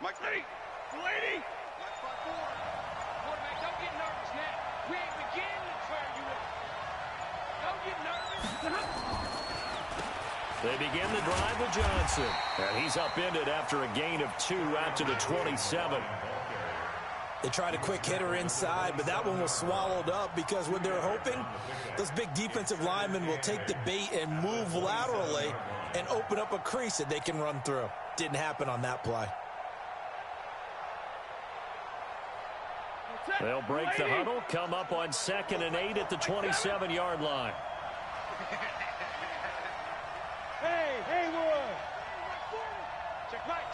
Mike, lady. Mike 5-4. Quarterback, don't get nervous now. We ain't beginning to tear you up. Don't get nervous. They begin the drive with Johnson. And he's upended after a gain of 2 out to the 27. They tried a quick hitter inside, but that one was swallowed up because what they're hoping, those big defensive linemen will take the bait and move laterally and open up a crease that they can run through. Didn't happen on that play. They'll break the huddle, come up on 2nd and 8 at the 27-yard line. Hey, Wood. Check right.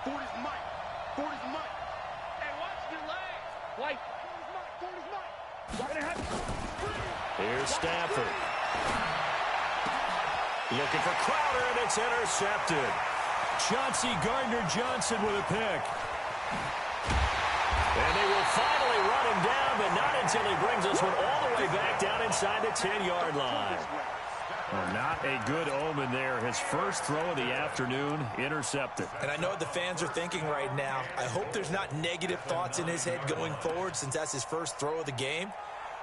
40's Mike. 40's Mike. Hey, watch your leg. White. 40's Mike. Here's Stafford. Looking for Crowder, and it's intercepted. Chauncey Gardner-Johnson with a pick. And they will finally run him down, but not until he brings this one all the way back down inside the 10-yard line. Well, not a good omen there. His first throw of the afternoon intercepted. And I know what the fans are thinking right now. I hope there's not negative thoughts in his head going forward since that's his first throw of the game.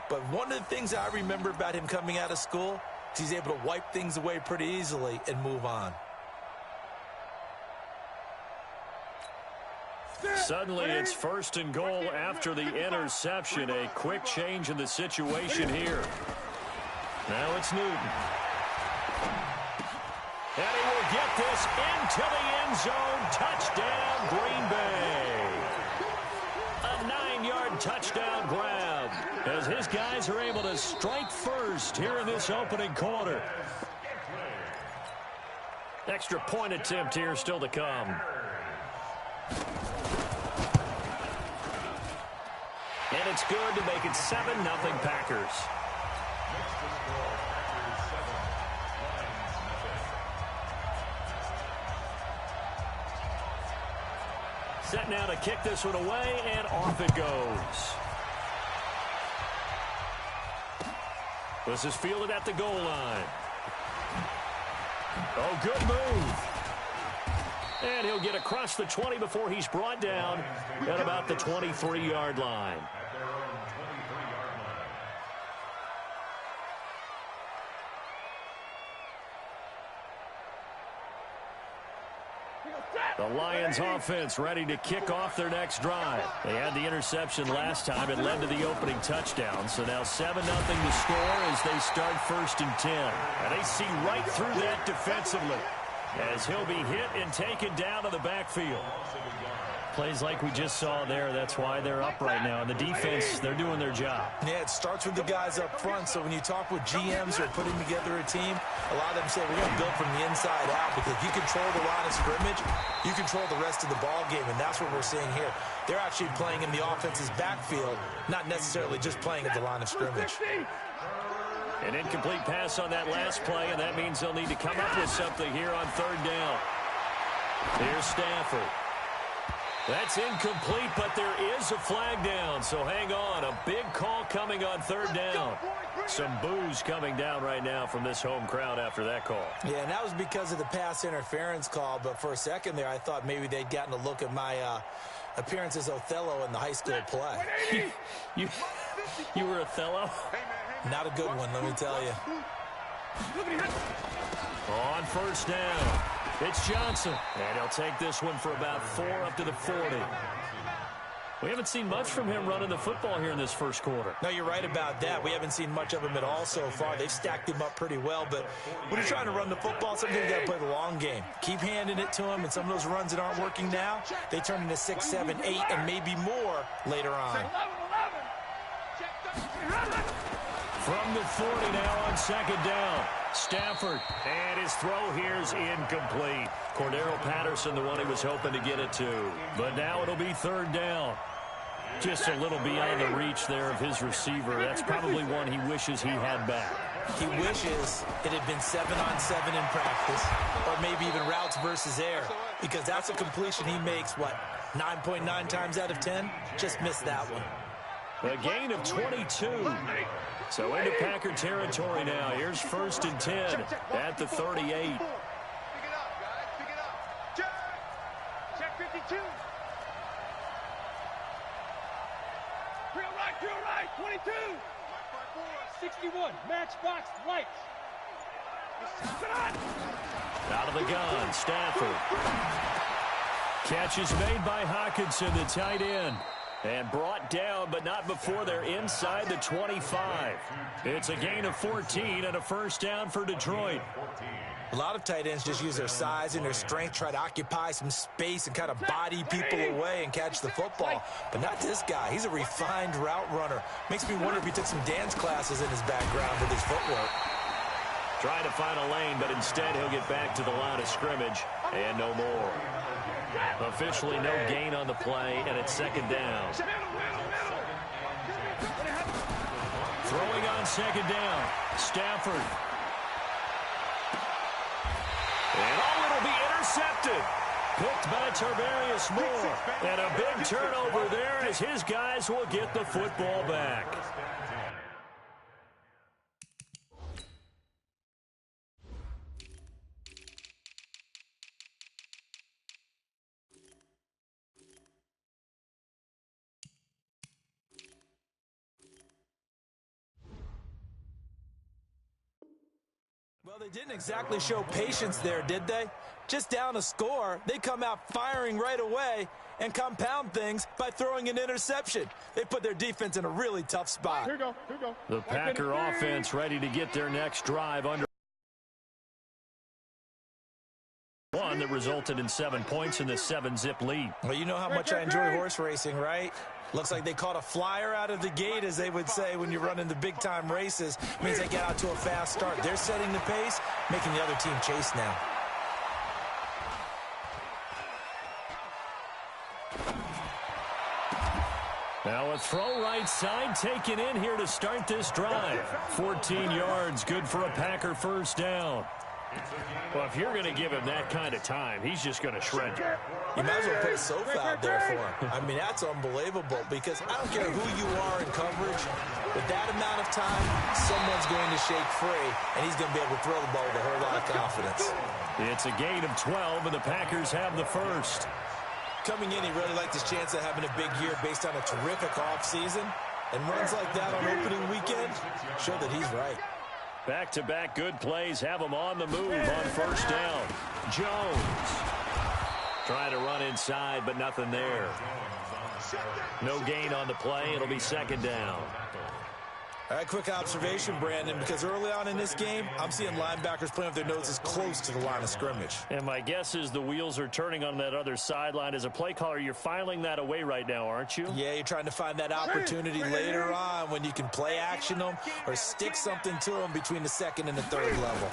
But one of the things I remember about him coming out of school is he's able to wipe things away pretty easily and move on. Suddenly it's 1st and goal after the interception. A quick change in the situation here. Now it's Newton. And he will get this into the end zone. Touchdown, Green Bay. A 9-yard touchdown grab as his guys are able to strike first here in this opening quarter. Extra point attempt here still to come. And it's good to make it 7-0 Packers. Set now to kick this one away, and off it goes. This is fielded at the goal line. Oh, good move. And he'll get across the 20 before he's brought down at about the 23-yard line. The Lions offense ready to kick off their next drive. They had the interception last time. It led to the opening touchdown. So now 7-0 to score as they start 1st and 10. And they see right through that defensively as he'll be hit and taken down to the backfield. Plays like we just saw there. That's why they're up right now. And the defense, they're doing their job. Yeah, it starts with the guys up front. So when you talk with GMs who are putting together a team, a lot of them say we're going to build from the inside out because if you control the line of scrimmage, you control the rest of the ball game, and that's what we're seeing here. They're actually playing in the offense's backfield, not necessarily just playing at the line of scrimmage. An incomplete pass on that last play, and that means they'll need to come up with something here on 3rd down. Here's Stafford. That's incomplete, but there is a flag down, so hang on. A big call coming on 3rd down. Some boos coming down right now from this home crowd after that call. Yeah, and that was because of the pass interference call, but for a second there, I thought maybe they'd gotten a look at my appearance as Othello in the high school play. You were Othello? Not a good one, let me tell you. On 1st down, it's Johnson. And he'll take this one for about 4 up to the 40. We haven't seen much from him running the football here in this first quarter. No, you're right about that. We haven't seen much of him at all so far. They've stacked him up pretty well, but when you're trying to run the football, sometimes you got to play the long game. Keep handing it to him, and some of those runs that aren't working now, they turn into 6, 7, 8, and maybe more later on. From the 40 now on 2nd down. Stafford, and his throw here is incomplete. Cordero Patterson, the one he was hoping to get it to. But now it'll be 3rd down. Just a little beyond the reach there of his receiver. That's probably one he wishes he had back. He wishes it had been 7-on-7 in practice, or maybe even routes versus air, because that's a completion he makes, what, 9.9 times out of 10? Just missed that one. A gain of 22. So into Packer territory now. Here's 1st and 10 at the 38. 52. Real right, 22. 61, matchbox lights. Out of the gun, Stafford. Catch is made by Hawkinson, the tight end. And brought down, but not before they're inside the 25. It's a gain of 14 and a first down for Detroit. A lot of tight ends just use their size and their strength, try to occupy some space and kind of body people away and catch the football. But not this guy. He's a refined route runner. Makes me wonder if he took some dance classes in his background with his footwork. Trying to find a lane, but instead he'll get back to the line of scrimmage and no more. Officially no gain on the play, and it's second down. Throwing on second down, Stafford. And it'll be intercepted. Picked by Tarvarius Moore. And a big turnover there as his guys will get the football back. Well, they didn't exactly show patience there, did they? Just down a score, they come out firing right away and compound things by throwing an interception. They put their defense in a really tough spot. Here we go. The Packer offense ready to get their next drive under one that resulted in 7 points in the 7-zip lead. Well, you know how much I enjoy horse racing, right? Looks like they caught a flyer out of the gate, as they would say when you're running the big-time races. Means they get out to a fast start. They're setting the pace, making the other team chase now. Now a throw right side taken in here to start this drive. 14 yards, good for a Packer first down. Well, if you're going to give him that kind of time, he's just going to shred you. You might as well put a sofa out there for him. I mean, that's unbelievable because I don't care who you are in coverage. With that amount of time, someone's going to shake free, and he's going to be able to throw the ball with a whole lot of confidence. It's a gain of 12, and the Packers have the first. Coming in, he really liked his chance of having a big year based on a terrific offseason. And runs like that on opening weekend show that he's right. Back-to-back good plays have him on the move on first down. Jones trying to run inside, but nothing there. No gain on the play. It'll be second down. All right, quick observation, Brandon, because early on in this game, I'm seeing linebackers playing with their noses close to the line of scrimmage. And my guess is the wheels are turning on that other sideline. As a play caller, you're filing that away right now, aren't you? Yeah, you're trying to find that opportunity later on when you can play action them or stick something to them between the second and the third level.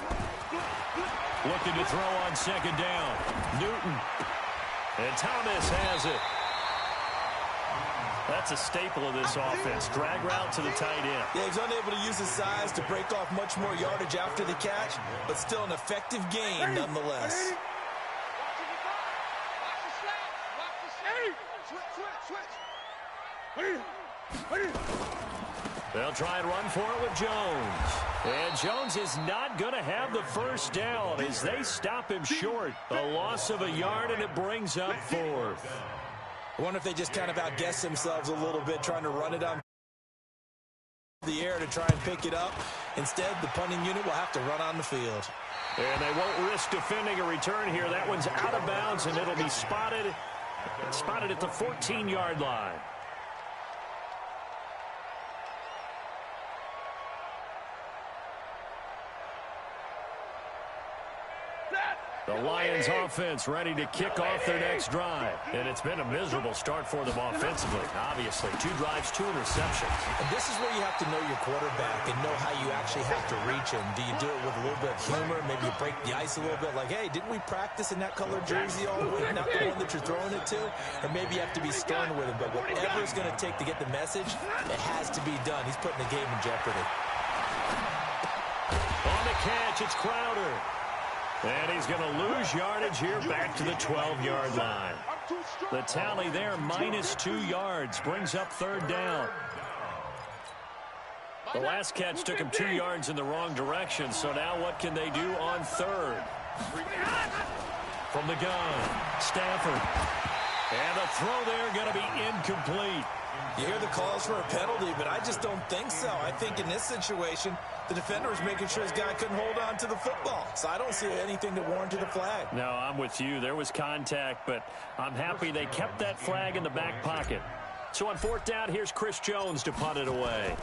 Looking to throw on second down. Newton. And Thomas has it. That's a staple of this offense. Drag route to the tight end. Yeah, he's unable to use his size to break off much more yardage after the catch, but still an effective gain nonetheless. They'll try and run for it with Jones. And Jones is not going to have the first down as they stop him short. A loss of a yard, and it brings up fourth. I wonder if they just kind of outguess themselves a little bit, trying to run it on the air to try and pick it up. Instead, the punting unit will have to run on the field. And they won't risk defending a return here. That one's out of bounds, and it'll be spotted at the 14-yard line. The Lions offense ready to kick off their next drive. And it's been a miserable start for them offensively, obviously. 2 drives, 2 interceptions. And this is where you have to know your quarterback and know how you actually have to reach him. Do you do it with a little bit of humor? Maybe you break the ice a little bit like, hey, didn't we practice in that colored jersey all week? Not the one that you're throwing it to? Or maybe you have to be stern with him. But whatever it's going to take to get the message, it has to be done. He's putting the game in jeopardy. On the catch, it's Crowder. And he's going to lose yardage here back to the 12-yard line. The tally there, minus 2 yards, brings up third down. The last catch took him 2 yards in the wrong direction, so now what can they do on third? From the gun, Stafford. And the throw there going to be incomplete. You hear the calls for a penalty, but I just don't think so. I think in this situation, the defender was making sure his guy couldn't hold on to the football. So I don't see anything that warranted a flag. No, I'm with you. There was contact, but I'm happy they kept that flag in the back pocket. So on fourth down, here's Chris Jones to punt it away.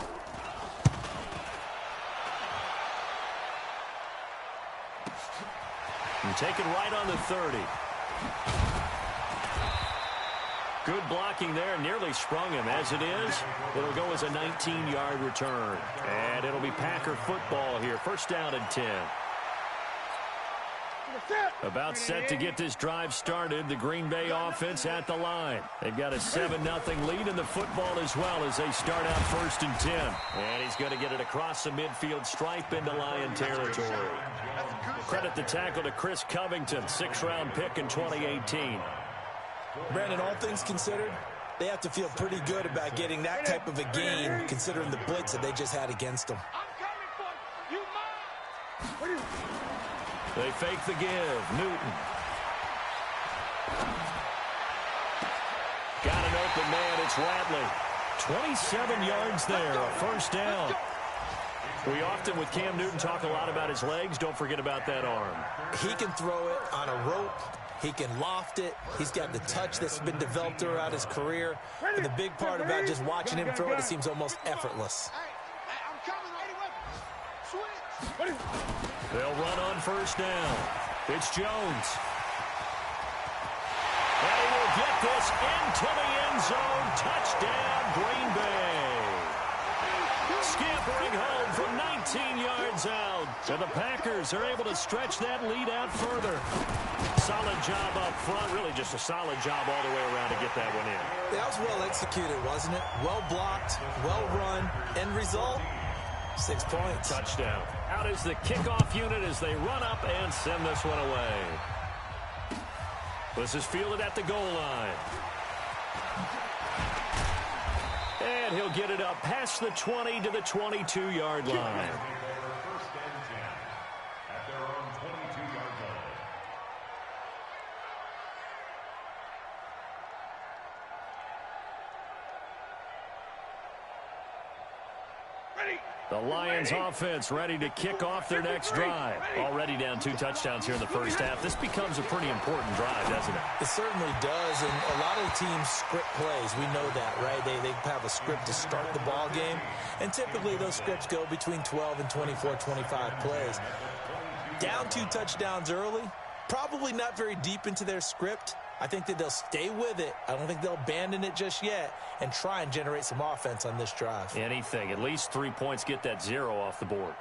And taken right on the 30. Good blocking there. Nearly sprung him. As it is, it'll go as a 19-yard return. And it'll be Packer football here. First down and 10. About set to get this drive started. The Green Bay offense at the line. They've got a 7-0 lead in the football as well as they start out first and 10. And he's going to get it across the midfield stripe into Lion territory. Credit the tackle to Chris Covington, 6th-round pick in 2018. Brandon, all things considered, they have to feel pretty good about getting that type of a gain, considering the blitz that they just had against them. They fake the give. Newton. Got an open man. It's Radley. 27 yards there. A first down. We often, with Cam Newton, talk a lot about his legs. Don't forget about that arm. He can throw it on a rope. He can loft it. He's got the touch that's been developed throughout his career. And the big part about just watching him throw it seems almost effortless. They'll run on first down. It's Jones. And he will get this into the end zone. Touchdown, Green Bay. Scampering home from 19 yards out. And the Packers are able to stretch that lead out further. Solid job up front. Really just a solid job all the way around to get that one in. That was well executed, wasn't it? Well blocked, well run. End result, 6 points. Touchdown. Out is the kickoff unit as they run up and send this one away. This is fielded at the goal line. And he'll get it up past the 20 to the 22-yard line. First and 10 at their own 22-yard line. The Lions offense ready to kick off their next drive. Already down 2 touchdowns here in the first half. This becomes a pretty important drive, doesn't it? It certainly does, and a lot of the teams script plays. We know that, right? They have a script to start the ball game, and typically those scripts go between 12 and 24, 25 plays. Down 2 touchdowns early, probably not very deep into their script. I think that they'll stay with it. I don't think they'll abandon it just yet and try and generate some offense on this drive. Anything. At least 3 points, get that 0 off the board.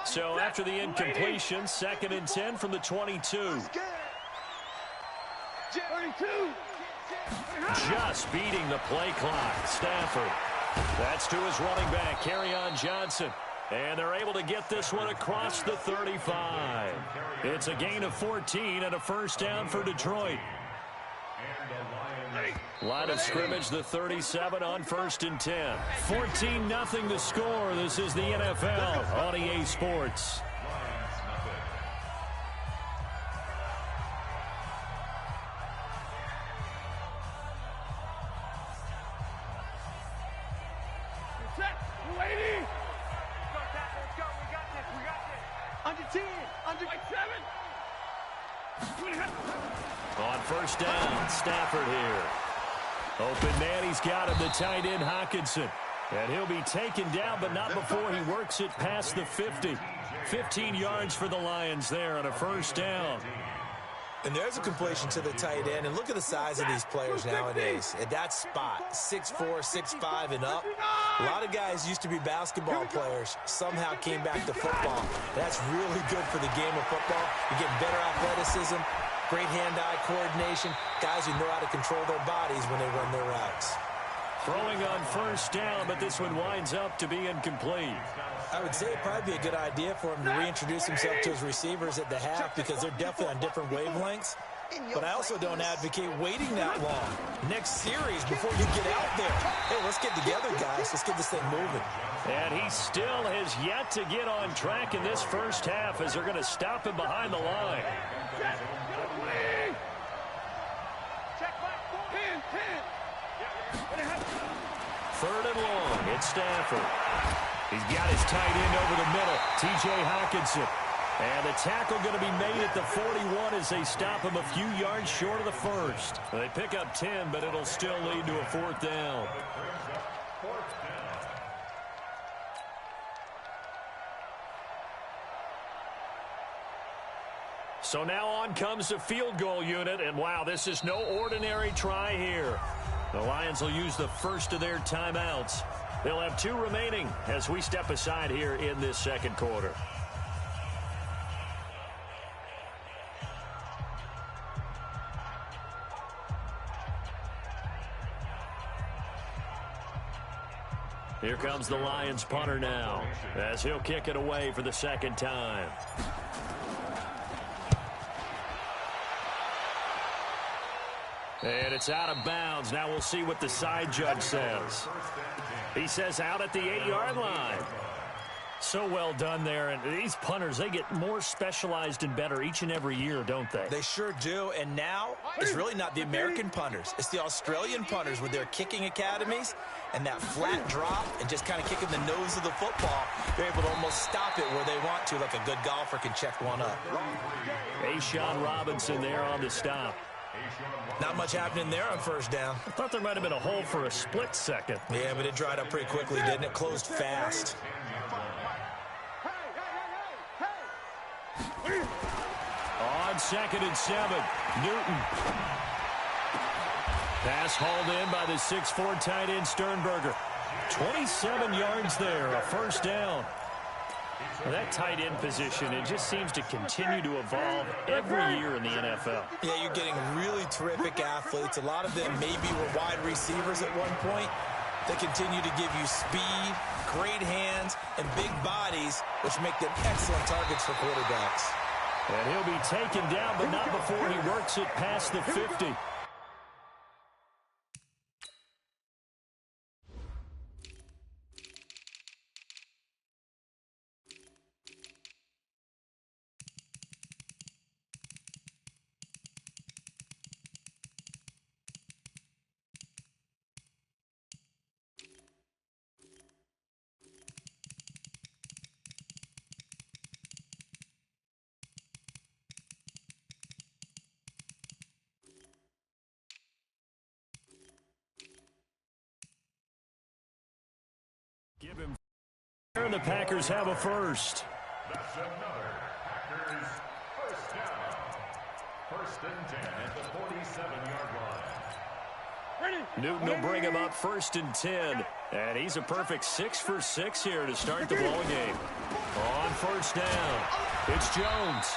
So after the incompletion, 2nd and 10 from the 22. 32. Just beating the play clock. Stafford. That's to his running back, Kerryon Johnson. And they're able to get this one across the 35. It's a gain of 14 and a first down for Detroit. Line of scrimmage, the 37 on 1st and 10. 14-0 the score. This is the NFL on EA Sports. On first down, Stafford here. Open man, he's got him, the tight end Hockenson. And he'll be taken down, but not before he works it past the 50. 15 yards for the Lions there on a first down. And there's a completion to the tight end. And look at the size of these players nowadays. At that spot, 6'4", 6'5", and up. A lot of guys used to be basketball players. Somehow came back to football. That's really good for the game of football. You're getting better athleticism, great hand-eye coordination. Guys who know how to control their bodies when they run their routes. Throwing on first down, but this one winds up to be incomplete. I would say it'd probably be a good idea for him to reintroduce himself to his receivers at the half because they're definitely on different wavelengths. But I also don't advocate waiting that long. Next series before you get out there. Hey, let's get together, guys. Let's get this thing moving. And he still has yet to get on track in this first half as they're going to stop him behind the line. Third and long. It's Stafford. He's got his tight end over the middle, T.J. Hockenson. And the tackle going to be made at the 41 as they stop him a few yards short of the first. They pick up 10, but it'll still lead to a fourth down. So now on comes the field goal unit, and wow, this is no ordinary try here. The Lions will use the first of their timeouts. They'll have 2 remaining as we step aside here in this second quarter. Here comes the Lions punter now as he'll kick it away for the second time. And it's out of bounds. Now we'll see what the side judge says. He says out at the 8-yard line. So well done there. And these punters, they get more specialized and better each and every year, don't they? They sure do. And now it's really not the American punters. It's the Australian punters with their kicking academies and that flat drop and just kind of kicking the nose of the football. They're able to almost stop it where they want to, like a good golfer can check one up. A'Shawn Robinson there on the stop. Not much happening there on first down. I thought there might have been a hole for a split second. Yeah, but it dried up pretty quickly, didn't it? Closed fast. On 2nd and 7, Newton. Pass hauled in by the 6'4" tight end Sternberger. 27 yards there, a first down. Well, that tight end position, it just seems to continue to evolve every year in the NFL. Yeah, you're getting really terrific athletes. A lot of them maybe were wide receivers at one point. They continue to give you speed, great hands, and big bodies, which make them excellent targets for quarterbacks. And he'll be taken down, but not before he works it past the 50. Give him. The Packers have a first. That's another Packers first down. First and 10 at the 47-yard line. Newton will bring him up 1st and 10. And he's a perfect 6 for 6 here to start the ball game. On first down, it's Jones.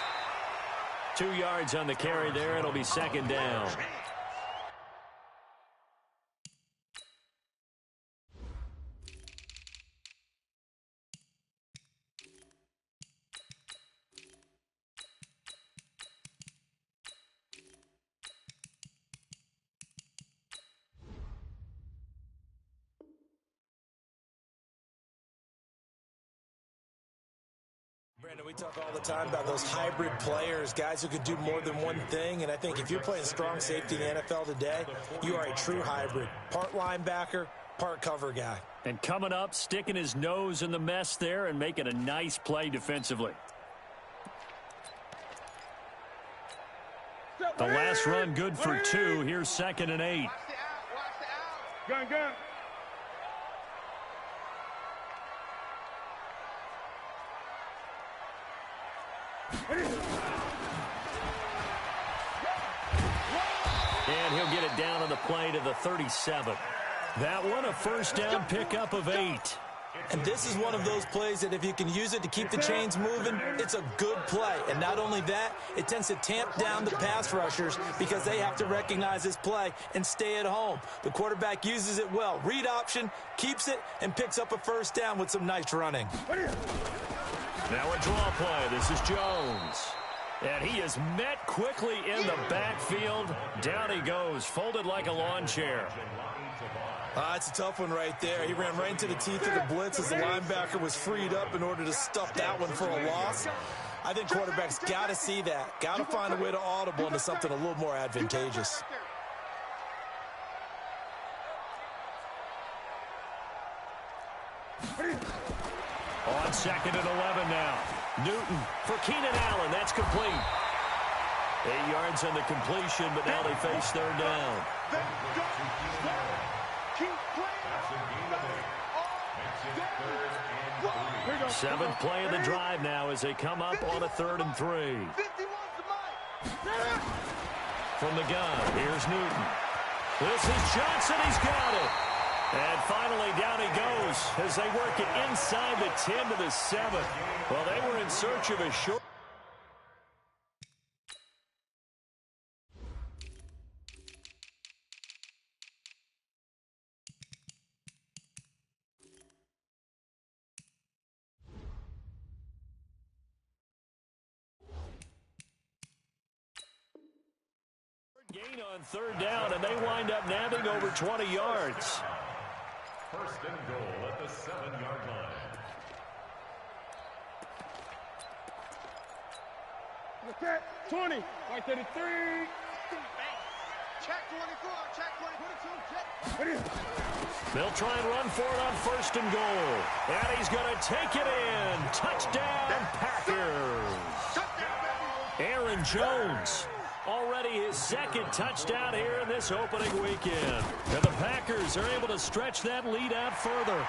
2 yards on the carry there. It'll be second down. Brandon, we talk all the time about those hybrid players, guys who could do more than one thing. And I think if you're playing strong safety in the NFL today, you are a true hybrid. Part linebacker, part cover guy. And coming up, sticking his nose in the mess there and making a nice play defensively. The last run good for 2. Here's 2nd and 8. Gun. And he'll get it down on the play to the 37. That one, a first down pickup of 8. And this is one of those plays that if you can use it to keep the chains moving, it's a good play. And not only that, it tends to tamp down the pass rushers because they have to recognize this play and stay at home. The quarterback uses it well. Read option, keeps it, and picks up a first down with some nice running. Now a draw play. This is Jones. And he is met quickly in the backfield. Down he goes, folded like a lawn chair. It's a tough one right there. He ran right into the teeth of the blitz as the linebacker was freed up in order to stuff that one for a loss. I think quarterbacks got to see that. Got to find a way to audible into something a little more advantageous. On 2nd and 11 now. Newton for Keenan Allen. That's complete. 8 yards on the completion, but now they face 3rd down. Seventh play of the drive now as they come up on a 3rd and 3. From the gun, here's Newton. This is Johnson. He's got it. And finally, down he goes as they work it inside the 10 to the 7. Well, they were in search of a short. Gain on 3rd down, and they wind up nabbing over 20 yards. 1st and goal at the 7-yard line. Look at 20, right there to 3. Check 24, check 22, check. They'll try and run for it on 1st and goal. And he's going to take it in. Touchdown, Packers. Aaron Jones. Already his 2nd touchdown here in this opening weekend. And the Packers are able to stretch that lead out further.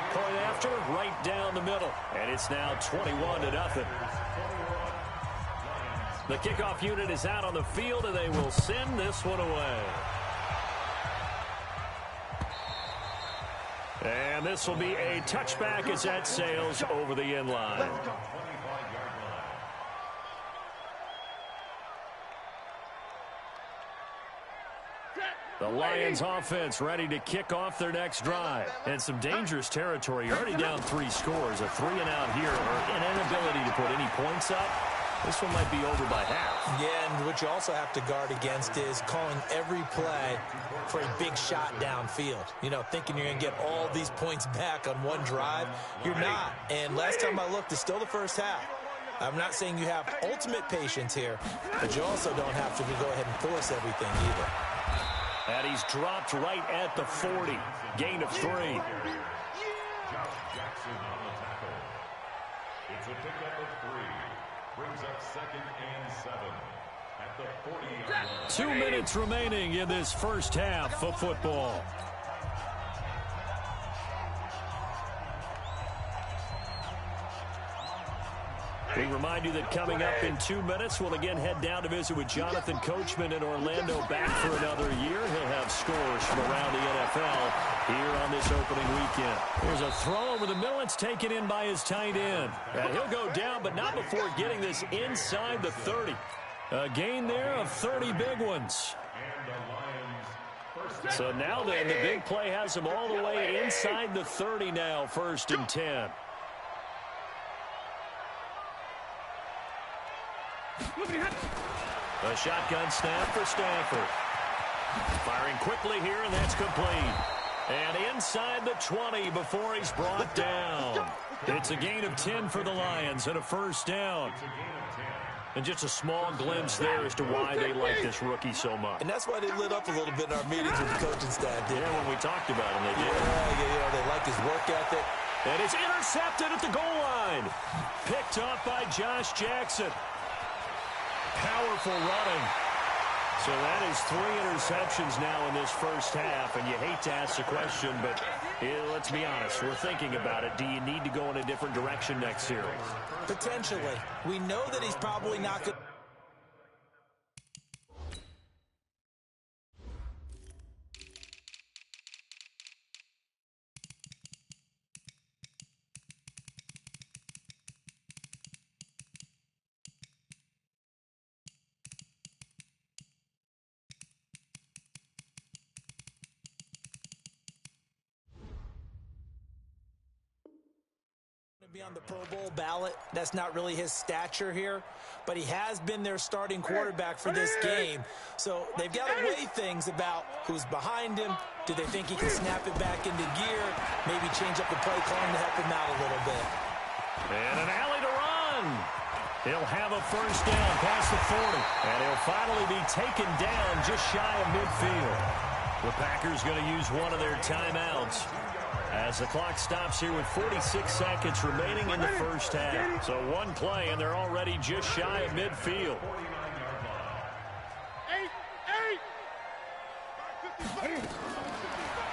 Point after, right down the middle. And it's now 21-0. The kickoff unit is out on the field, and they will send this one away. And this will be a touchback as that sails over the end line. The Lions offense ready to kick off their next drive. And some dangerous territory. You're already down 3 scores. A 3-and-out here or an inability to put any points up. This one might be over by half. Yeah, and what you also have to guard against is calling every play for a big shot downfield. You know, thinking you're going to get all these points back on one drive. You're not. And last time I looked, it's still the first half. I'm not saying you have ultimate patience here, but you also don't have to go ahead and force everything either. And he's dropped right at the 40. Gain of 3. Josh Jackson on the tackle. It's a pickup of 3. Brings up 2nd and 7 at the 40-yard line. 2 minutes remaining in this first half of football. We remind you that coming up in 2 minutes, we'll again head down to visit with Jonathan Coachman in Orlando, back for another year. He'll have scores from around the NFL here on this opening weekend. There's a throw over the middle. It's taken in by his tight end. And he'll go down, but not before getting this inside the 30. A gain there of 30 big ones. So now then, the big play has him all the way inside the 30 now, 1st and 10. A shotgun snap for Stanford. Firing quickly here, and that's complete. And inside the 20 before he's brought down. It's a gain of 10 for the Lions and a 1st down. And just a small glimpse there as to why they like this rookie so much. And that's why they lit up a little bit in our meetings with the coaching staff. Yeah, when we talked about him, they did. Yeah, they like his work ethic. And it's intercepted at the goal line. Picked up by Josh Jackson. Powerful running. So that is 3 interceptions now in this first half, and you hate to ask the question, but let's be honest, we're thinking about it. Do you need to go in a different direction next series? Potentially. We know that he's probably not going to. Be on the Pro Bowl ballot. That's not really his stature here, but he has been their starting quarterback for this game. So they've got to weigh things about who's behind him. Do they think he can snap it back into gear? Maybe change up the play calling to help him out a little bit. And an alley to run. He'll have a first down past the 40. And he'll finally be taken down just shy of midfield. The Packers going to use one of their timeouts as the clock stops here with 46 seconds remaining in the first half. So one play, and they're already just shy of midfield.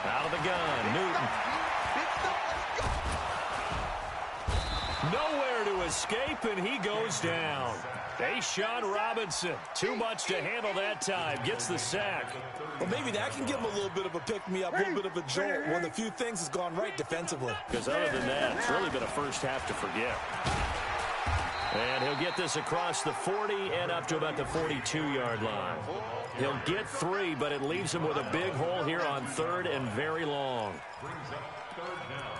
Out of the gun, Newton. Nowhere to escape, and he goes down. Sean Robinson, too much to handle that time, gets the sack. Well, maybe that can give him a little bit of a pick-me-up, a little bit of a jolt. One of the few things has gone right defensively. Because other than that, it's really been a first half to forget. And he'll get this across the 40 and up to about the 42-yard line. He'll get 3, but it leaves him with a big hole here on 3rd and very long. Brings up 3rd down.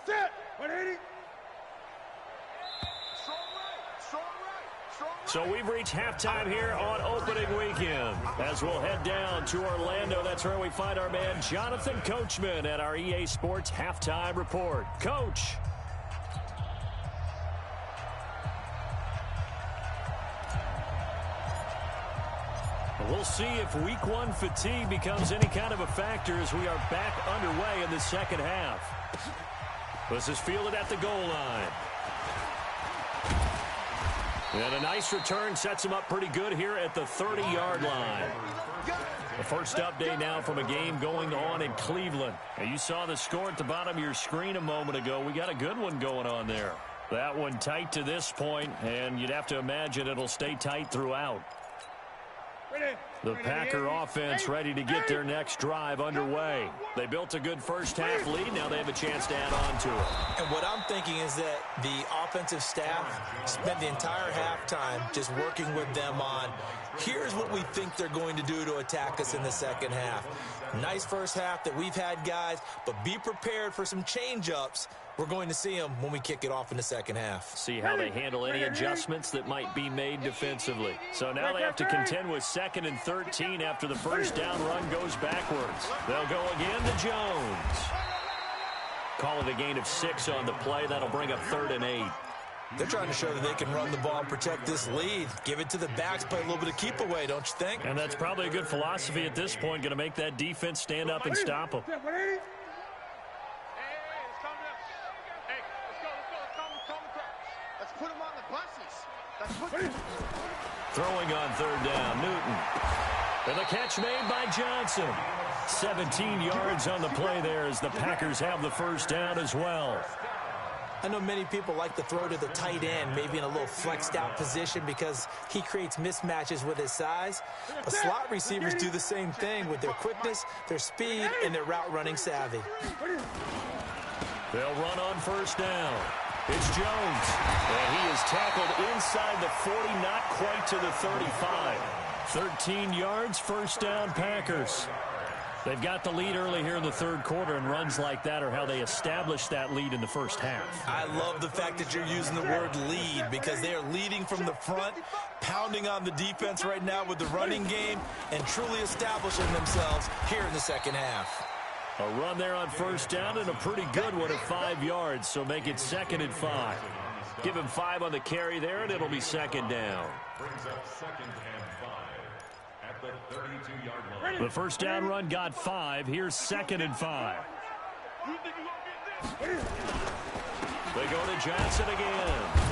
Set. 180. So we've reached halftime here on opening weekend. As we'll head down to Orlando, that's where we find our man Jonathan Coachman at our EA Sports Halftime Report. Coach. We'll see if week 1 fatigue becomes any kind of a factor as we are back underway in the second half. This is fielded at the goal line. And a nice return sets him up pretty good here at the 30-yard line. The first update now from a game going on in Cleveland. And you saw the score at the bottom of your screen a moment ago. We got a good one going on there. That one tight to this point, and you'd have to imagine it'll stay tight throughout. The Packer offense ready to get their next drive underway. They built a good first half lead. Now they have a chance to add on to it. And what I'm thinking is that the offensive staff spent the entire halftime just working with them on, here's what we think they're going to do to attack us in the second half. Nice first half that we've had, guys, but be prepared for some change-ups. We're going to see them when we kick it off in the second half. See how they handle any adjustments that might be made defensively. So now they have to contend with 2nd and 13 after the first down run goes backwards. They'll go again to Jones. Call it a gain of 6 on the play. That'll bring up 3rd and 8. They're trying to show that they can run the ball and protect this lead. Give it to the backs, play a little bit of keep away, don't you think? And that's probably a good philosophy at this point, going to make that defense stand up and stop them. Put him on the buses. Throwing on 3rd down, Newton. And the catch made by Johnson. 17 yards on the play there as the Packers have the first down as well. I know many people like to throw to the tight end, maybe in a little flexed out position because he creates mismatches with his size. But slot receivers do the same thing with their quickness, their speed, and their route running savvy. They'll run on first down. It's Jones, and he is tackled inside the 40, not quite to the 35. 13 yards, first down, Packers. They've got the lead early here in the 3rd quarter, and runs like that are how they establish that lead in the first half. I love the fact that you're using the word lead because they are leading from the front, pounding on the defense right now with the running game, and truly establishing themselves here in the second half. A run there on first down and a pretty good one at 5 yards, so make it 2nd and 5. Give him 5 on the carry there, and it'll be 2nd down. Brings up 2nd and 5 at the 32-yard line. The first down run got 5. Here's 2nd and 5. They go to Johnson again.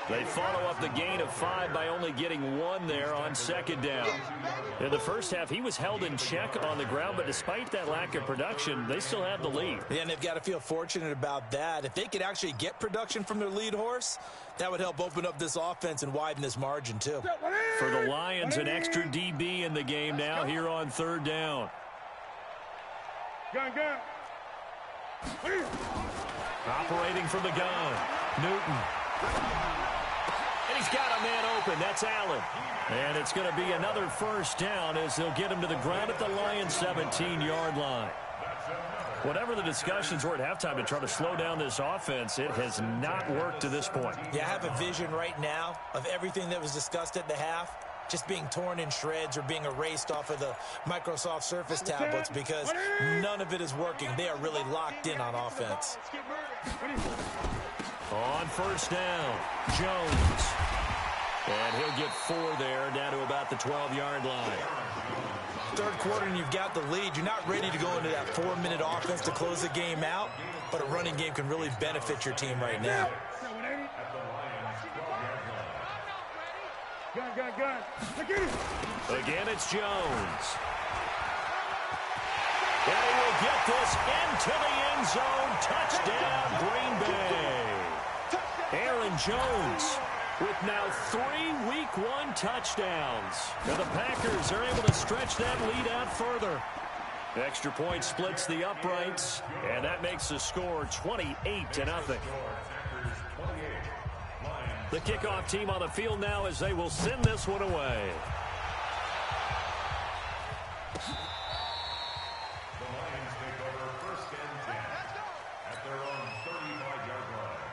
They follow up the gain of 5 by only getting 1 there on 2nd down. In the first half, he was held in check on the ground, but despite that lack of production, they still have the lead. Yeah, and they've got to feel fortunate about that. If they could actually get production from their lead horse, that would help open up this offense and widen this margin, too. For the Lions, an extra DB in the game now here on 3rd down. Gun. Operating from the gun, Newton. And he's got a man open. That's Allen. And it's going to be another first down as they'll get him to the ground at the Lions' 17-yard line. Whatever the discussions were at halftime to try to slow down this offense, it has not worked to this point. Yeah, I have a vision right now of everything that was discussed at the half just being torn in shreds or being erased off of the Microsoft Surface tablets because none of it is working. They are really locked in on offense. On first down, Jones. And he'll get 4 there, down to about the 12-yard line. Third quarter and you've got the lead. You're not ready to go into that 4-minute offense to close the game out, but a running game can really benefit your team right now. Gun. Again, it's Jones. And he will get this into the end zone. Touchdown, Green Bay. Aaron Jones with now 3 Week 1 touchdowns. And the Packers are able to stretch that lead out further. Extra point splits the uprights, and that makes the score 28-0. The kickoff team on the field now as they will send this one away. The Lions take over first and 10 at their own 35-yard line.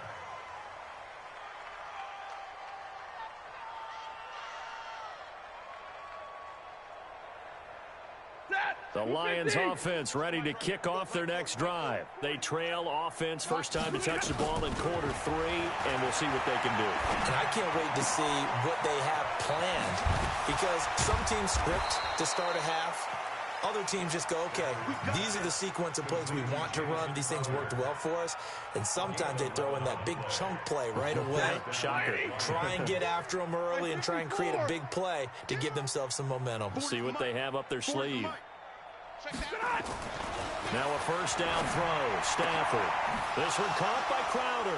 The Lions offense ready to kick off their next drive. They trail offense, first time to touch the ball in quarter 3, and we'll see what they can do. And I can't wait to see what they have planned because some teams script to start a half. Other teams just go, okay, these are the sequence of plays we want to run. These things worked well for us. And sometimes they throw in that big chunk play right away. Shocker. Try and get after them early and try and create a big play to give themselves some momentum. See what they have up their sleeve. Now a first down throw. Stafford. This one caught by Crowder.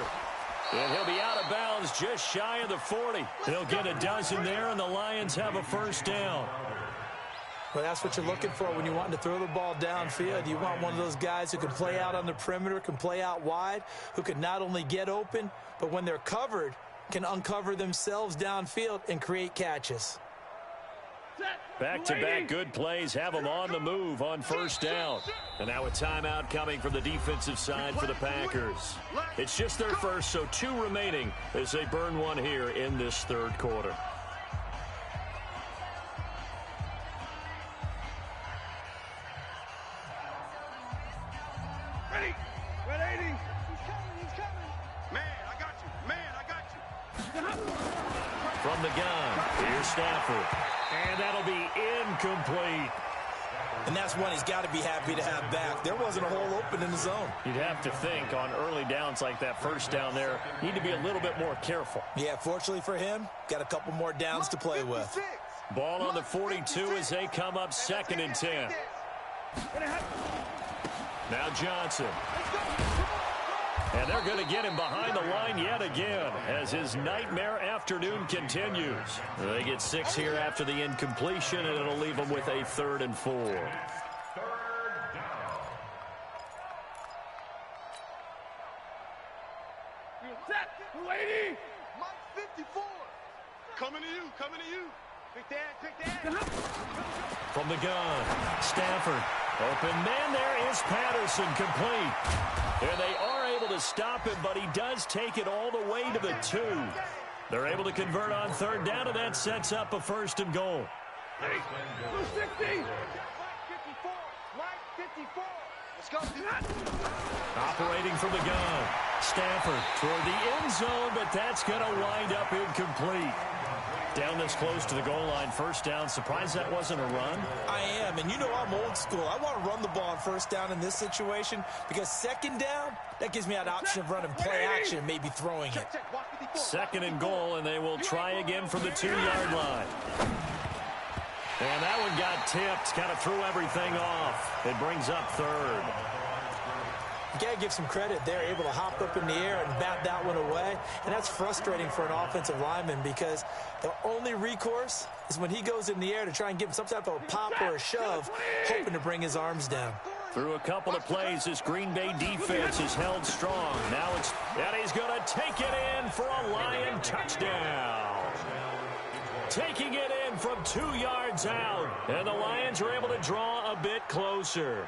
And he'll be out of bounds just shy of the 40. He'll get a dozen there, and the Lions have a first down. Well, that's what you're looking for when you want to throw the ball downfield. You want one of those guys who can play out on the perimeter, can play out wide, who can not only get open, but when they're covered, can uncover themselves downfield and create catches. Back-to-back good plays have them on the move on first down. And now a timeout coming from the defensive side for the Packers. It's just their first, so 2 remaining as they burn one here in this third quarter. Ready. 180. He's coming. Man, I got you. From the gun, here's Stafford. And that'll be incomplete. And that's one he's got to be happy to have back. There wasn't a hole open in the zone. You'd have to think on early downs like that first down there, need to be a little bit more careful. Yeah, fortunately for him, got a couple more downs to play with. Ball on the 42 as they come up 2nd and 10. Now Johnson. And they're going to get him behind the line yet again as his nightmare afternoon continues. They get 6 here after the incompletion, and it'll leave them with a 3rd and 4. Third down. Set. 280. Mike 54. Coming to you. Quick dad. From the gun, Stafford. Open man there is Patterson, complete. And they are able to stop him, but he does take it all the way to the 2. They're able to convert on 3rd down, and that sets up a 1st and goal. 260. Mike 54. Let's go. Operating from the gun, Stafford toward the end zone, but that's going to wind up incomplete. Down this close to the goal line, first down. Surprised that wasn't a run? I am, and you know I'm old school. I want to run the ball on first down in this situation because 2nd down, that gives me that option of running play action, maybe throwing it. 2nd and goal, and they will try again from the 2-yard line. And that one got tipped, kind of threw everything off. It brings up 3rd. You got to give some credit. They're able to hop up in the air and bat that one away. And that's frustrating for an offensive lineman because the only recourse is when he goes in the air to try and give him some type of a pop or a shove, hoping to bring his arms down. Through a couple of plays, this Green Bay defense is held strong. Now it's, and he's going to take it in for a Lion touchdown. taking it in from 2 yards out. And the Lions are able to draw a bit closer.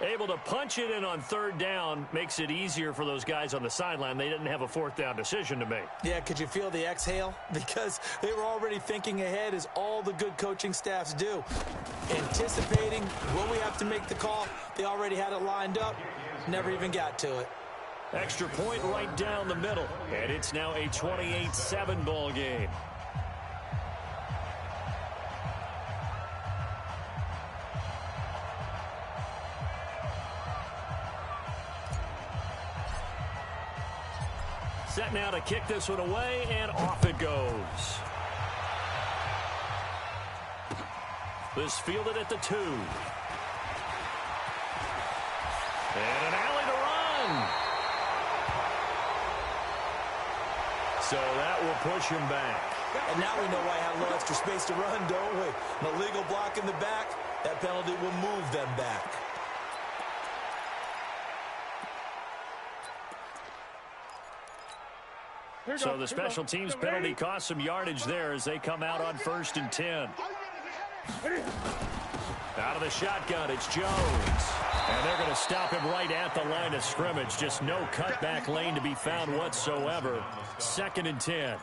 Able to punch it in on 3rd down makes it easier for those guys on the sideline. They didn't have a 4th down decision to make. Yeah, could you feel the exhale? Because they were already thinking ahead, as all the good coaching staffs do. Anticipating when we have to make the call. They already had it lined up. Never even got to it. Extra point right down the middle. And it's now a 28-7 ball game. Set now to kick this one away, and off it goes. This fielded at the 2. And an alley to run. So that will push him back. And now we know why I had a little extra space to run, don't we? An illegal block in the back, that penalty will move them back. So the special teams penalty cost some yardage there as they come out on 1st and 10. Out of the shotgun, it's Jones. And they're going to stop him right at the line of scrimmage. Just no cutback lane to be found whatsoever. 2nd and 10.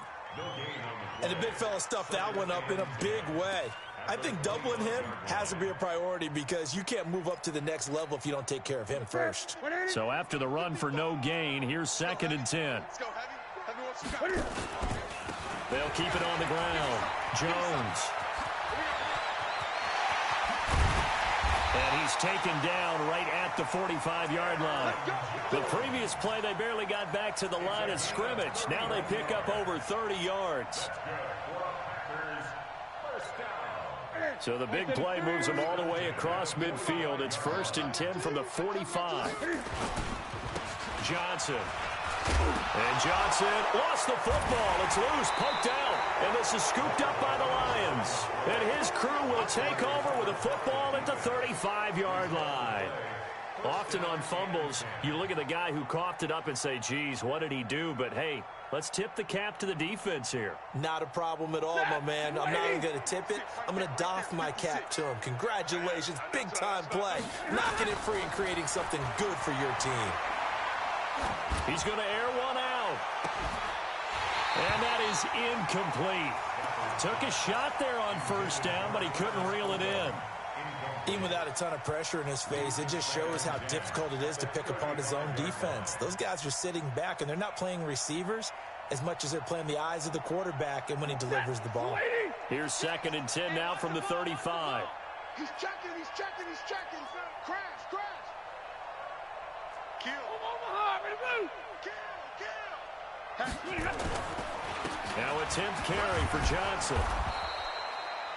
And the big fella stuffed that one up in a big way. I think doubling him has to be a priority because you can't move up to the next level if you don't take care of him first. So after the run for no gain, here's 2nd and 10. They'll keep it on the ground. Jones. And he's taken down right at the 45-yard line. The previous play, they barely got back to the line of scrimmage. Now they pick up over 30 yards. So the big play moves them all the way across midfield. It's 1st and 10 from the 45. Johnson. And Johnson lost the football. It's loose, poked out. And this is scooped up by the Lions. And his crew will take over with a football at the 35-yard line. Often on fumbles, you look at the guy who coughed it up and say, geez, what did he do? But, hey, let's tip the cap to the defense here. Not a problem at all, my man. I'm not even going to tip it. I'm going to doff my cap to him. Congratulations. Big-time play. Knocking it free and creating something good for your team. He's going to air one out. And that is incomplete. Took a shot there on 1st down, but he couldn't reel it in. Even without a ton of pressure in his face, it just shows how difficult it is to pick apart his own defense. Those guys are sitting back, and they're not playing receivers as much as they're playing the eyes of the quarterback and when he delivers the ball. Here's 2nd and 10 now from the 35. He's checking. Crash. Kill. Now a 10th carry for Johnson.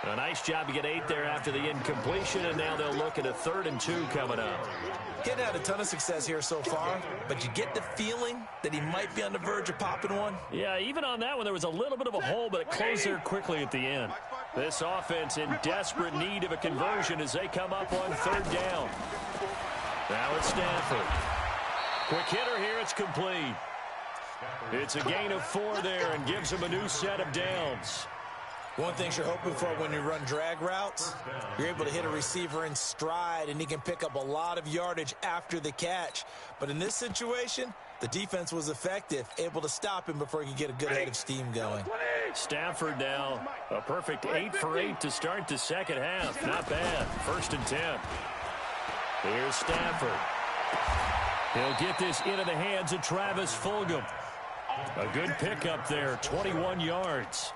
A nice job to get 8 there after the incompletion, and now they'll look at a 3rd and 2 coming up. Getting had a ton of success here so far, but you get the feeling that he might be on the verge of popping one. Yeah, even on that one, there was a little bit of a hole, but it closed there quickly at the end. This offense in desperate need of a conversion as they come up on 3rd down. Now it's Stafford. Quick hitter here, it's complete. It's a gain of 4 there and gives him a new set of downs. One thing you're hoping for when you run drag routes, you're able to hit a receiver in stride, and he can pick up a lot of yardage after the catch. But in this situation, the defense was effective, able to stop him before he could get a good head of steam going. Stafford now a perfect 8 for 8 to start the second half. Not bad. 1st and 10. Here's Stafford. He'll get this into the hands of Travis Fulgham. A good pickup there, 21 yards.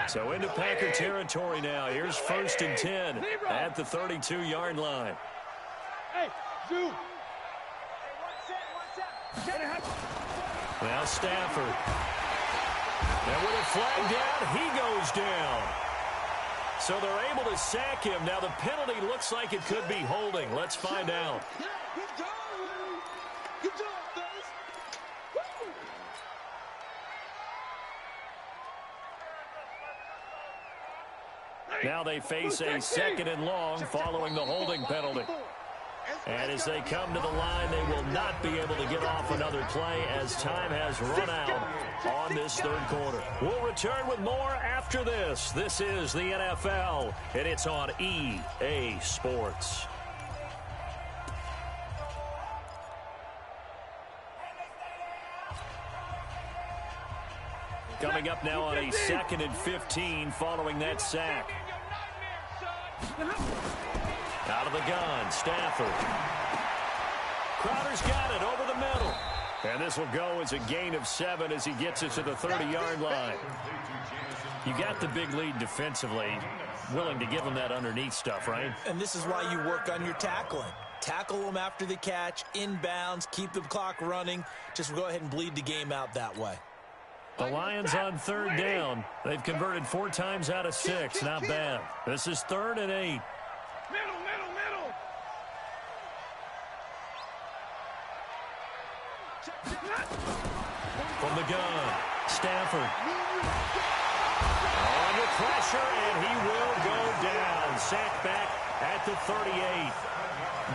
So into Packer territory now. Here's 1st and 10 at the 32-yard line. Hey, Zoo. Now Stafford. And with a flag down, he goes down. So they're able to sack him. Now the penalty looks like it could be holding. Let's find out. Now they face a 2nd and long following the holding penalty. And as they come to the line, they will not be able to get off another play as time has run out on this third quarter. We'll return with more after this. This is the NFL, and it's on EA Sports. Coming up now on a 2nd and 15 following that sack. Out of the gun, Stafford. Crowder's got it over the middle. And this will go as a gain of 7 as he gets it to the 30-yard line. You got the big lead defensively. Willing to give him that underneath stuff, right? And this is why you work on your tackling. Tackle them after the catch, inbounds, keep the clock running. Just go ahead and bleed the game out that way. The Lions on 3rd down. They've converted 4 times out of 6. Not bad. This is 3rd and 8. Middle. From the gun, Stafford. Under pressure, and he will go down. Sacked back at the 38.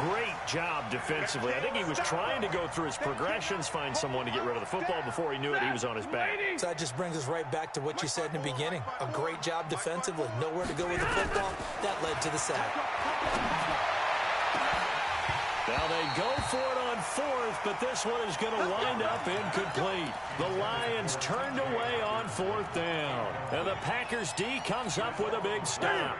Great job defensively. I think he was trying to go through his progressions, find someone to get rid of the football. Before he knew it, he was on his back. So that just brings us right back to what you said in the beginning. A great job defensively. Nowhere to go with the football. That led to the sack. Now they go for it on 4th, but this one is going to wind up incomplete. The Lions turned away on 4th down. And the Packers D comes up with a big stop.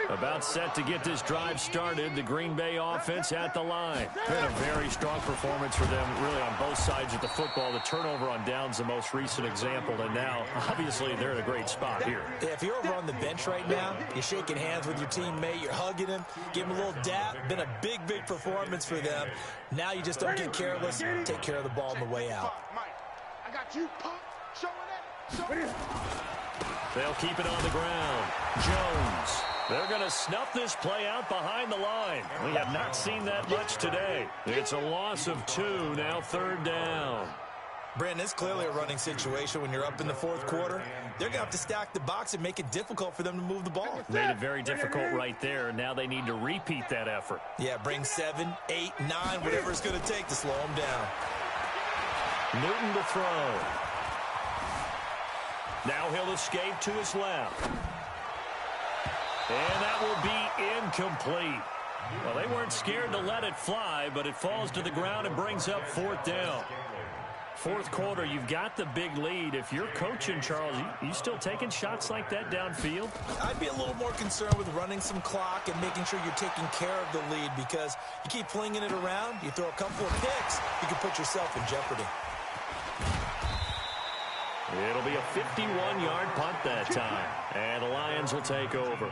About set to get this drive started, the Green Bay offense at the line. Been a very strong performance for them, really, on both sides of the football. The turnover on downs, the most recent example, and now, obviously, they're in a great spot here. Yeah, if you're over on the bench right now, you're shaking hands with your teammate, you're hugging him, give him a little dap. Been a big performance for them. Now you just don't get careless, take care of the ball on the way out. I got you, punk. Showing it. They'll keep it on the ground. Jones. They're going to snuff this play out behind the line. We have not seen that much today. It's a loss of 2, now 3rd down. Brandon, it's clearly a running situation when you're up in the 4th quarter. They're going to have to stack the box and make it difficult for them to move the ball. Made it very difficult right there. Now they need to repeat that effort. Yeah, bring 7, 8, 9, whatever it's going to take to slow them down. Newton to throw. Now he'll escape to his left. And that will be incomplete. Well, they weren't scared to let it fly, but it falls to the ground and brings up 4th down. 4th quarter, you've got the big lead. If you're coaching, Charles, you still taking shots like that downfield? I'd be a little more concerned with running some clock and making sure you're taking care of the lead, because you keep flinging it around, you throw a couple of picks, you can put yourself in jeopardy. It'll be a 51-yard punt that time, and the Lions will take over.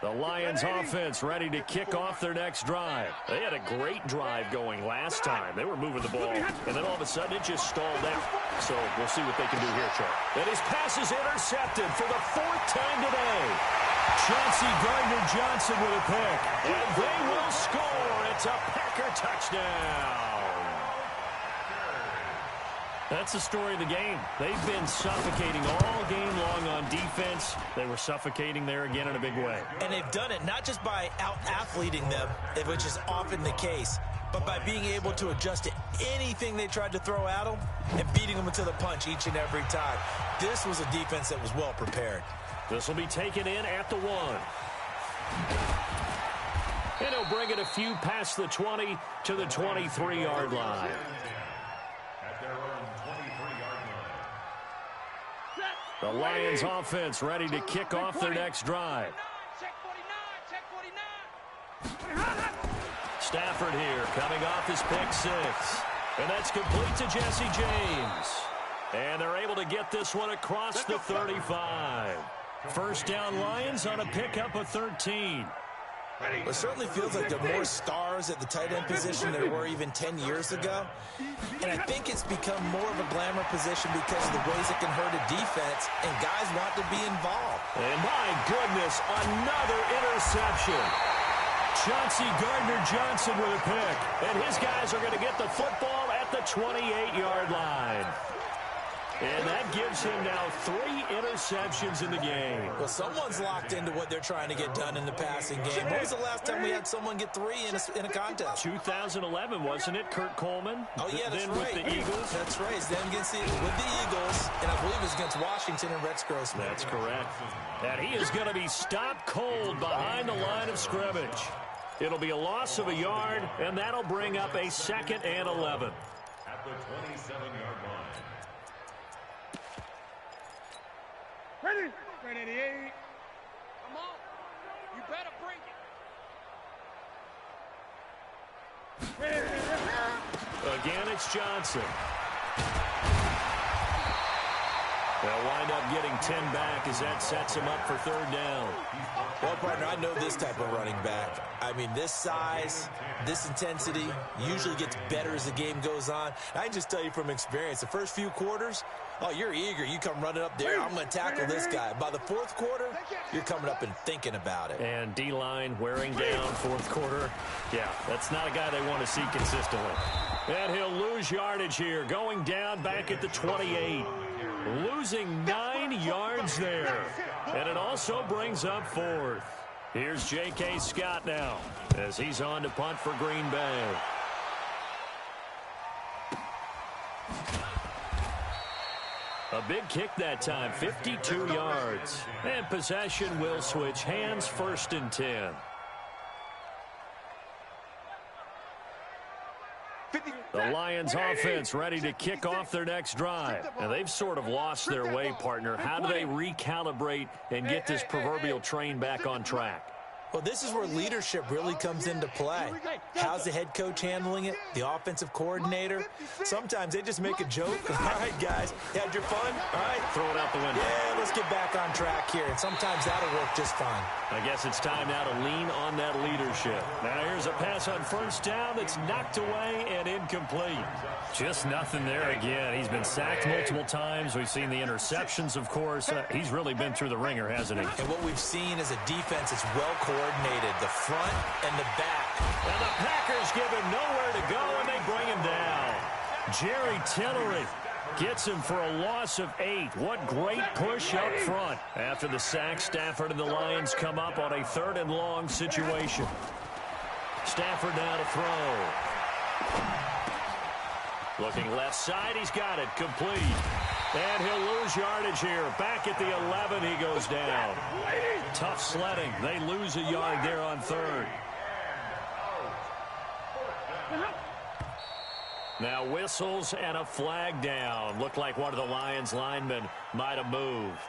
The Lions offense ready to kick off their next drive. They had a great drive going last time. They were moving the ball, and then all of a sudden it just stalled out. So we'll see what they can do here, Charles. And his pass is intercepted for the 4th time today. Chauncey Gardner-Johnson with a pick, and they will score. It's a Packer touchdown. That's the story of the game. They've been suffocating all game long on defense. They were suffocating there again in a big way. And they've done it not just by out-athleting them, which is often the case, but by being able to adjust to anything they tried to throw at them and beating them to the punch each and every time. This was a defense that was well prepared. This will be taken in at the 1. And he'll bring it a few past the 20 to the 23-yard line. The Lions offense ready to kick off their next drive. Stafford here coming off his pick 6. And that's complete to Jesse James. And they're able to get this one across the 35. First down Lions on a pickup of 13. Well, it certainly feels like there are more stars at the tight end position than there were even 10 years ago. And I think it's become more of a glamour position because of the ways it can hurt a defense, and guys want to be involved. And my goodness, another interception. Chauncey Gardner-Johnson with a pick. And his guys are going to get the football at the 28-yard line. And that gives him now 3 interceptions in the game. Well, someone's locked into what they're trying to get done in the passing game. When was the last time we had someone get 3 in a contest? 2011, wasn't it, Kurt Coleman? Oh, yeah, that's then right. with the Eagles. That's right. It's then with the Eagles, and I believe it was against Washington and Rex Grossman. That's correct. And he is going to be stopped cold behind the line of scrimmage. It'll be a loss of a yard, and that'll bring up a 2nd and 11. At the 27-yard line. Ready? Ready, 88. Come on. You better bring it. Again, it's Johnson. They'll wind up getting 10 back as that sets him up for 3rd down. Well, partner, I know this type of running back. I mean, this size, this intensity usually gets better as the game goes on. I can just tell you from experience, the first few quarters, oh, you're eager. You come running up there, I'm going to tackle this guy. By the 4th quarter, you're coming up and thinking about it. And D-line wearing down 4th quarter. Yeah, that's not a guy they want to see consistently. And he'll lose yardage here, going down back at the 28. Losing 9 yards there. And it also brings up 4th. Here's J.K. Scott now as he's on to punt for Green Bay. A big kick that time, 52 yards. And possession will switch hands, 1st and 10. The Lions offense ready to kick off their next drive. And they've sort of lost their way, partner. How do they recalibrate and get this proverbial train back on track? Well, this is where leadership really comes into play. How's the head coach handling it? The offensive coordinator? Sometimes they just make a joke. All right, guys, you had your fun? All right. Throw it out the window. Yeah, let's get back on track here. And sometimes that'll work just fine. I guess it's time now to lean on that leadership. Now here's a pass on 1st down that's knocked away and incomplete. Just nothing there again. He's been sacked multiple times. We've seen the interceptions, of course. He's really been through the ringer, hasn't he? And what we've seen is a defense that's well coordinated, the front and the back. And the Packers give him nowhere to go, and they bring him down. Jerry Tillery gets him for a loss of 8. What great push up front. After the sack, Stafford and the Lions come up on a 3rd and long situation. Stafford now to throw. Looking left side, he's got it, complete. And he'll lose yardage here. Back at the 11, he goes down. Tough sledding. They lose a yard there on 3rd. Now whistles and a flag down. Looked like one of the Lions linemen might have moved.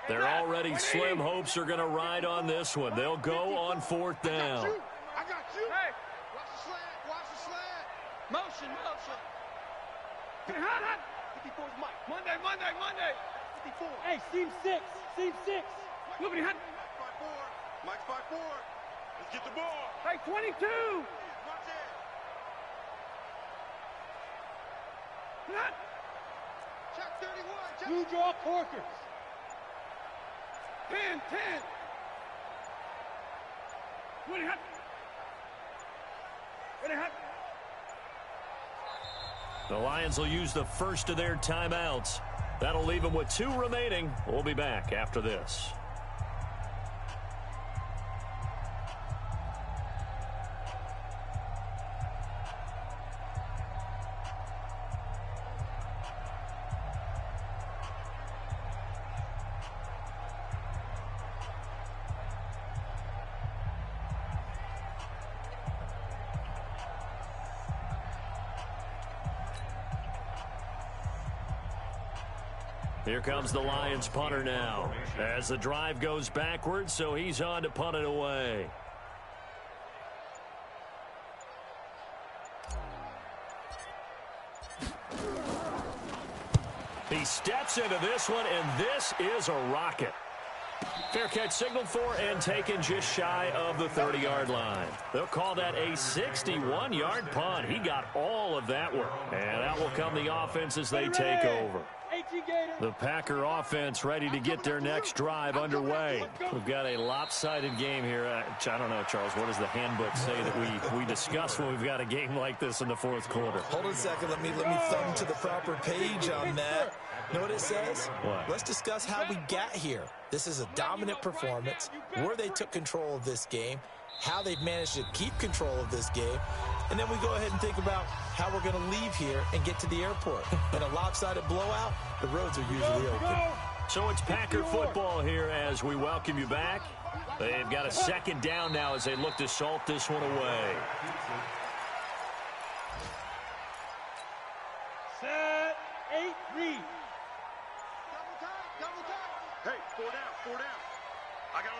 Their already slim hopes are going to ride on this one. They'll go on 4th down. I got you. Hey, watch the slant. Watch the slant. Motion, motion. 54's Mike. Monday. 54. Hey, seam 6. Seam 6. Moving ahead. Mike's 5-4. Let's get the ball. Hey, 22. Watch it. Check 31. Check. Blue draw Corkers. 10. Ready, hut. The Lions will use the first of their timeouts. That'll leave them with 2 remaining. We'll be back after this. Here comes the Lions punter now as the drive goes backwards, so he's on to punt it away. He steps into this one, and this is a rocket. Fair catch signaled for and taken just shy of the 30-yard line. They'll call that a 61-yard punt. He got all of that work. And out will come the offense as they take over. The Packer offense ready to get their next drive underway. We've got a lopsided game here. I don't know, Charles, what does the handbook say that we discuss when we've got a game like this in the fourth quarter? Hold on a second. Let me thumb to the proper page on that. Know what it says? What? Let's discuss how we got here. This is a dominant performance, where they took control of this game, how they've managed to keep control of this game, and then we go ahead and think about how we're going to leave here and get to the airport. In a lopsided blowout, the roads are usually open. So it's Packer football here as we welcome you back. They've got a second down now as they look to salt this one away. Set, 8-3. Hey, 4 down. I got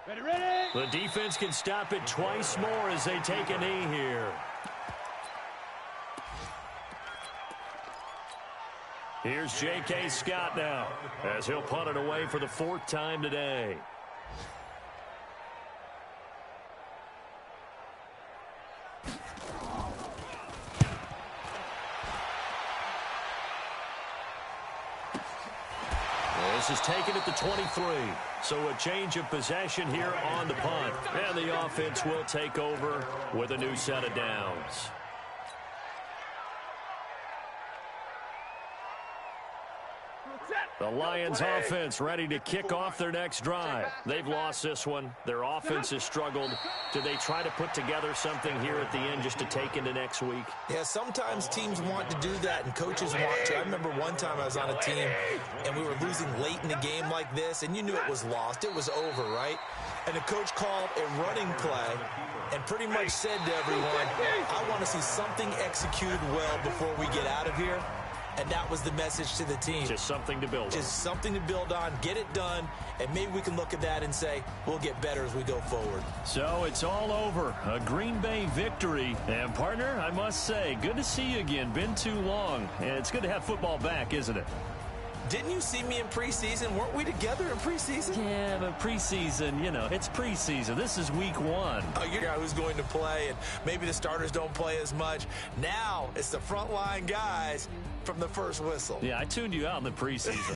11. Ready. The defense can stop it twice more as they take a knee here. Here's J.K. Scott now as he'll punt it away for the fourth time today. This is taken at the 23. So a change of possession here on the punt. And the offense will take over with a new set of downs. The Lions offense ready to kick off their next drive. They've lost this one. Their offense has struggled. Do they try to put together something here at the end just to take into next week? Yeah, sometimes teams want to do that and coaches want to. I remember one time I was on a team and we were losing late in the game like this, and you knew it was lost. It was over, right? And the coach called a running play and pretty much said to everyone, I want to see something executed well before we get out of here. And that was the message to the team. Just something to build on. Just something to build on, get it done, and maybe we can look at that and say, we'll get better as we go forward. So it's all over. A Green Bay victory. And, partner, I must say, good to see you again. Been too long. And it's good to have football back, isn't it? Didn't you see me in preseason? Weren't we together in preseason? Yeah, but preseason, you know, it's preseason. This is week one. Oh, you're the guy who's going to play, and maybe the starters don't play as much. Now it's the frontline guys from the first whistle. Yeah, I tuned you out in the preseason.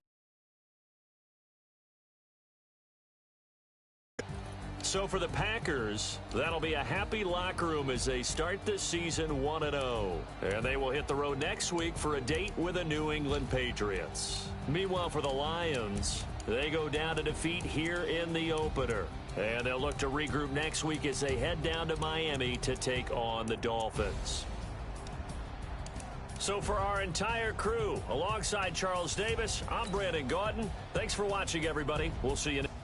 So for the Packers, that'll be a happy locker room as they start this season 1-0. And they will hit the road next week for a date with the New England Patriots. Meanwhile, for the Lions, they go down to defeat here in the opener. And they'll look to regroup next week as they head down to Miami to take on the Dolphins. So for our entire crew, alongside Charles Davis, I'm Brandon Gautin. Thanks for watching, everybody. We'll see you next.